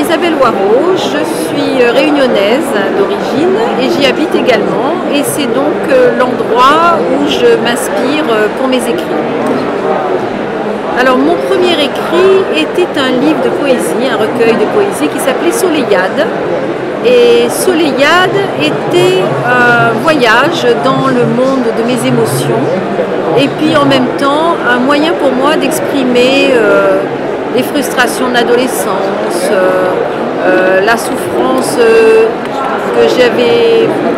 Isabelle Waro, je suis réunionnaise d'origine et j'y habite également, et c'est donc l'endroit où je m'inspire pour mes écrits. Alors mon premier écrit était un livre de poésie, un recueil de poésie qui s'appelait Soleillade. Et Soleillade était un voyage dans le monde de mes émotions et puis en même temps un moyen pour moi d'exprimer les frustrations de l'adolescence, la souffrance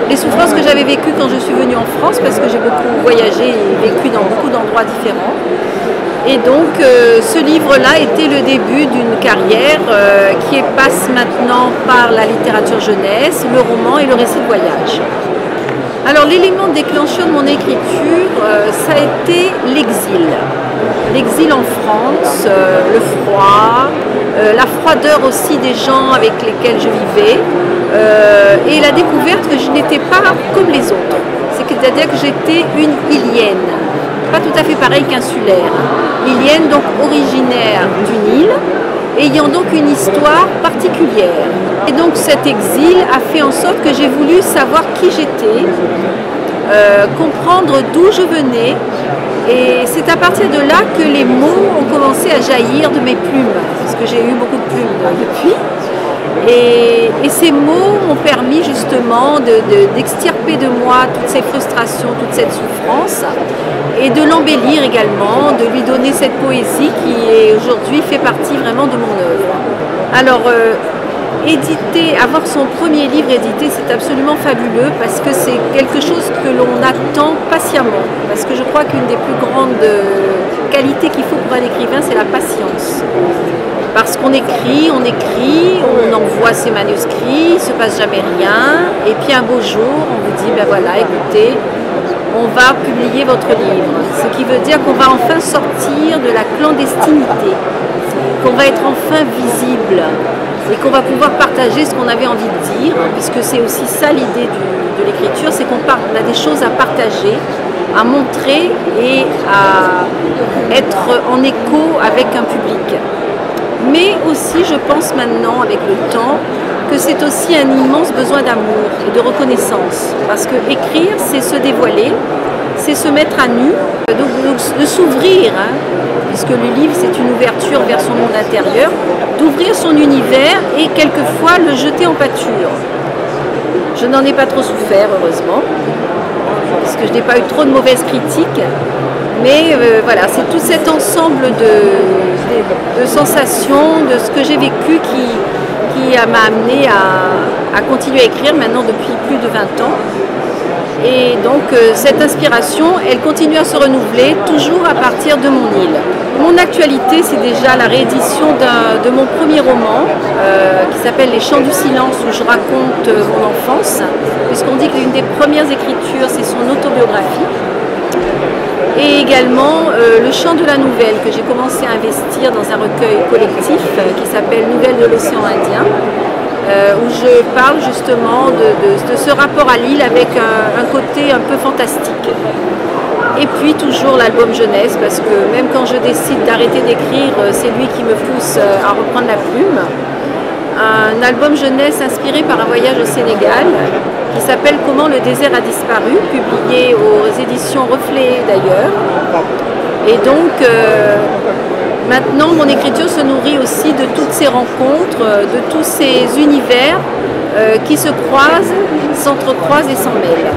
les souffrances que j'avais vécues quand je suis venue en France, parce que j'ai beaucoup voyagé et vécu dans beaucoup d'endroits différents. Et donc ce livre-là était le début d'une carrière qui passe maintenant par la littérature jeunesse, le roman et le récit de voyage. Alors l'élément déclencheur de mon écriture, ça a été l'exil. L'exil en France, le froid, la froideur aussi des gens avec lesquels je vivais, et la découverte que je n'étais pas comme les autres. C'est-à-dire que j'étais une Ilienne, pas tout à fait pareil qu'insulaire. Ilienne, donc originaire d'une île, ayant donc une histoire particulière. Et donc cet exil a fait en sorte que j'ai voulu savoir qui j'étais, comprendre d'où je venais, et c'est à partir de là que les mots ont commencé à jaillir de mes plumes, parce que j'ai eu beaucoup de plumes depuis. Et ces mots m'ont permis justement d'extirper de moi toutes ces frustrations, toute cette souffrance, et de l'embellir également, de lui donner cette poésie qui aujourd'hui fait partie vraiment de mon œuvre. Alors, avoir son premier livre édité, c'est absolument fabuleux, parce que c'est quelque chose que l'on attend patiemment. Parce que je crois qu'une des plus grandes qualités qu'il faut pour un écrivain, c'est la patience. Parce qu'on écrit, on envoie ses manuscrits, il ne se passe jamais rien, et puis un beau jour, on vous dit, ben voilà, écoutez, on va publier votre livre. Ce qui veut dire qu'on va enfin sortir de la clandestinité, qu'on va être enfin visible, et qu'on va pouvoir partager ce qu'on avait envie de dire, puisque c'est aussi ça l'idée de l'écriture, c'est qu'on a des choses à partager, à montrer et à être en écho avec un public. Mais aussi, je pense maintenant, avec le temps, que c'est aussi un immense besoin d'amour et de reconnaissance. Parce que écrire, c'est se dévoiler, c'est se mettre à nu, donc de s'ouvrir, puisque le livre, c'est une ouverture vers son monde intérieur, d'ouvrir son univers et quelquefois le jeter en pâture. Je n'en ai pas trop souffert, heureusement, parce que je n'ai pas eu trop de mauvaises critiques. Mais voilà, c'est tout cet ensemble de sensations, de ce que j'ai vécu qui m'a amené à continuer à écrire maintenant depuis plus de 20 ans. Et donc cette inspiration, elle continue à se renouveler, toujours à partir de mon île. Mon actualité, c'est déjà la réédition de mon premier roman, qui s'appelle Les Chants du Silence, où je raconte mon enfance, puisqu'on dit que l'une des premières écritures, c'est son autobiographie. Et également le chant de la nouvelle, que j'ai commencé à investir dans un recueil collectif qui s'appelle Nouvelles de l'océan Indien, où je parle justement de ce rapport à l'île avec un côté un peu fantastique. Et puis toujours l'album jeunesse, parce que même quand je décide d'arrêter d'écrire, c'est lui qui me pousse à reprendre la plume. Un album jeunesse inspiré par un voyage au Sénégal qui s'appelle Comment le désert a disparu, publié aux éditions Reflet d'ailleurs. Et donc maintenant mon écriture se nourrit aussi de toutes ces rencontres, de tous ces univers qui se croisent, s'entrecroisent et s'en mêlent.